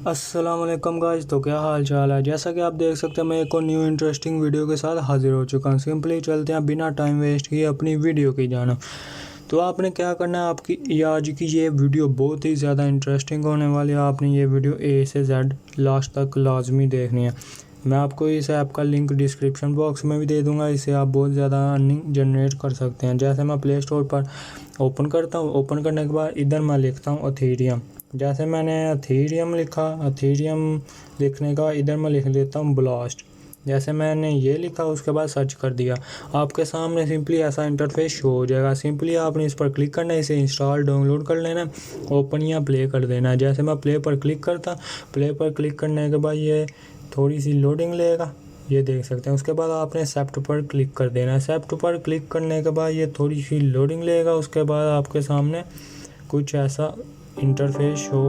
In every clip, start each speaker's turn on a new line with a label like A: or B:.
A: अस्सलाम वालेकुम गाइस। तो क्या हाल चाल है। जैसा कि आप देख सकते हैं मैं एक और न्यू इंटरेस्टिंग वीडियो के साथ हाजिर हो चुका हूँ। सिंपली चलते हैं बिना टाइम वेस्ट किए अपनी वीडियो की जाना। तो आपने क्या करना है, आपकी ये आज की ये वीडियो बहुत ही ज़्यादा इंटरेस्टिंग होने वाली है। आपने ये वीडियो ए से जेड लास्ट तक लाजमी देखनी है। मैं आपको इस ऐप का लिंक डिस्क्रिप्शन बॉक्स में भी दे दूंगा। इससे आप बहुत ज़्यादा अर्निंग जनरेट कर सकते हैं। जैसे मैं प्ले स्टोर पर ओपन करता हूँ, ओपन करने के बाद इधर मैं लिखता हूँ अथीरियम। जैसे मैंने अथीरियम लिखा, अथीरियम लिखने का इधर मैं लिख देता हूँ ब्लास्ट। जैसे मैंने ये लिखा उसके बाद सर्च कर दिया, आपके सामने सिंपली ऐसा इंटरफेस शो हो जाएगा। सिंपली आपने इस पर क्लिक करना है, इसे इंस्टॉल डाउनलोड कर लेना, ओपन या प्ले कर देना है। जैसे मैं प्ले पर क्लिक करता, प्ले पर क्लिक करने के बाद ये थोड़ी सी लोडिंग लेगा, ये देख सकते हैं। उसके बाद आपने एक्सेप्ट पर क्लिक कर देना है। एक्सेप्ट पर क्लिक करने के बाद ये थोड़ी सी लोडिंग लेगा। उसके बाद आपके सामने कुछ ऐसा इंटरफेस शो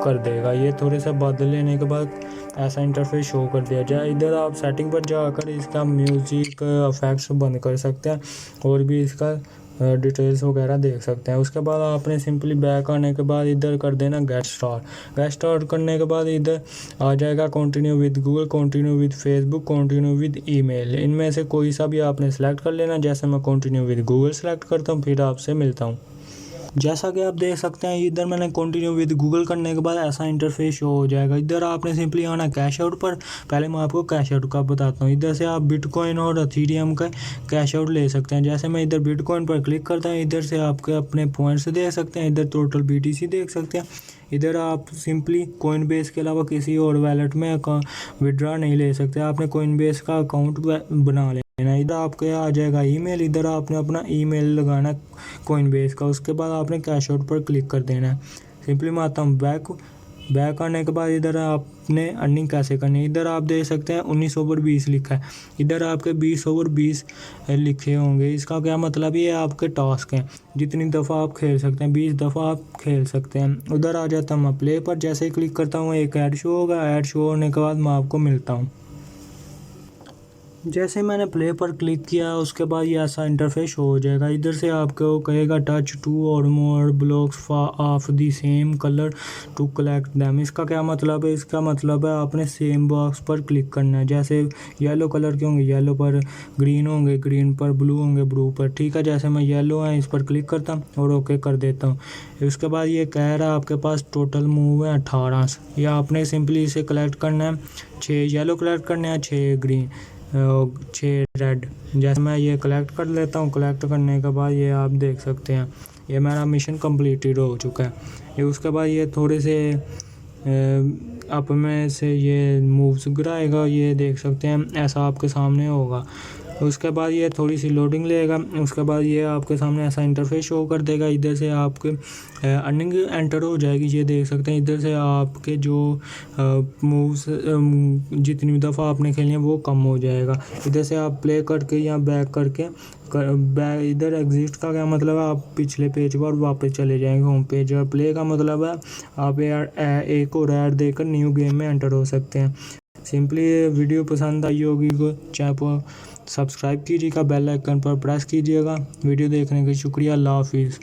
A: कर देगा। ये थोड़े से बादल लेने के बाद ऐसा इंटरफेस शो कर दिया जाए। इधर आप सेटिंग पर जाकर इसका म्यूज़िक इफेक्ट्स बंद कर सकते हैं और भी इसका डिटेल्स वगैरह देख सकते हैं। उसके बाद आपने सिंपली बैक आने के बाद इधर कर देना गेट स्टार्ट। गेट स्टार्ट करने के बाद इधर आ जाएगा continue with Google, continue with Facebook, continue with email. इनमें से कोई सा भी आपने सेलेक्ट कर लेना। जैसे मैं कंटिन्यू विद गूगल सेलेक्ट करता हूँ, फिर आपसे मिलता हूँ। जैसा कि आप देख सकते हैं इधर मैंने कंटिन्यू विद गूगल करने के बाद ऐसा इंटरफेस शो हो जाएगा। इधर आपने सिंपली आना कैश आउट पर। पहले मैं आपको कैश आउट का बताता हूँ। इधर से आप बिटकॉइन और अथीरियम का कैश आउट ले सकते हैं। जैसे मैं इधर बिटकॉइन पर क्लिक करता हूँ, इधर से आपके अपने पॉइंट्स देख सकते हैं। इधर टोटल BTC देख सकते हैं। इधर आप सिंपली कोइन बेस के अलावा किसी और वैलेट में विड्रॉ नहीं ले सकते। आपने कोइन बेस का अकाउंट बना लेना। इधर आपके आ जाएगा ईमेल। इधर आपने अपना ईमेल लगाना कोइन बेस का। उसके बाद आपने कैश आउट पर क्लिक कर देना है। सिंपली मैं आता हूँ बैक आने के बाद इधर आपने अर्निंग कैसे करनी है। इधर आप देख सकते हैं 19/20 लिखा है। इधर आपके 20/20 लिखे होंगे। इसका क्या मतलब, ये आपके टास्क हैं, जितनी दफ़ा आप खेल सकते हैं, 20 दफ़ा आप खेल सकते हैं। उधर आ जाता हूँ मैं प्ले पर। जैसे ही क्लिक करता हूँ एक ऐड शो होगा। ऐड शो होने के बाद मैं आपको मिलता हूँ। जैसे मैंने प्ले पर क्लिक किया उसके बाद ये ऐसा इंटरफेस हो जाएगा। इधर से आपको कहेगा टच 2 और more blocks of the same colour to collect them. इसका क्या मतलब है, इसका मतलब है आपने सेम बॉक्स पर क्लिक करना है। जैसे येलो कलर के होंगे येलो पर, ग्रीन होंगे ग्रीन पर, ब्लू होंगे ब्लू पर। ठीक है, जैसे मैं येलो है इस पर क्लिक करता हूँ और ओके कर देता हूँ। उसके बाद ये कह रहा है आपके पास टोटल मूव है 18। या आपने सिंपली इसे कलेक्ट करना है। 6 येलो कलेक्ट करने हैं, 6 ग्रीन, 6 रेड। जैसे मैं ये कलेक्ट कर लेता हूँ। कलेक्ट करने के बाद ये आप देख सकते हैं ये मेरा मिशन कंप्लीटेड हो चुका है। ये उसके बाद ये थोड़े से अप में से ये मूव्स गिराएगा, ये देख सकते हैं ऐसा आपके सामने होगा। उसके बाद ये थोड़ी सी लोडिंग लेगा। उसके बाद ये आपके सामने ऐसा इंटरफेस शो कर देगा। इधर से आपके अर्निंग एंटर हो जाएगी, ये देख सकते हैं। इधर से आपके जो मूव्स जितनी दफ़ा आपने खेली है वो कम हो जाएगा। इधर से आप प्ले करके या बैक करके इधर एग्जिट का क्या मतलब है, आप पिछले पेज पर वापस चले जाएंगे होम पेज। और प्ले का मतलब है आप एक और ऐड देकर न्यू गेम में एंटर हो सकते हैं। सिंपली वीडियो पसंद आई होगी को चैनल को सब्सक्राइब कीजिएगा, बेल आइकन पर प्रेस कीजिएगा। वीडियो देखने के शुक्रिया। अल्लाह हाफिज़।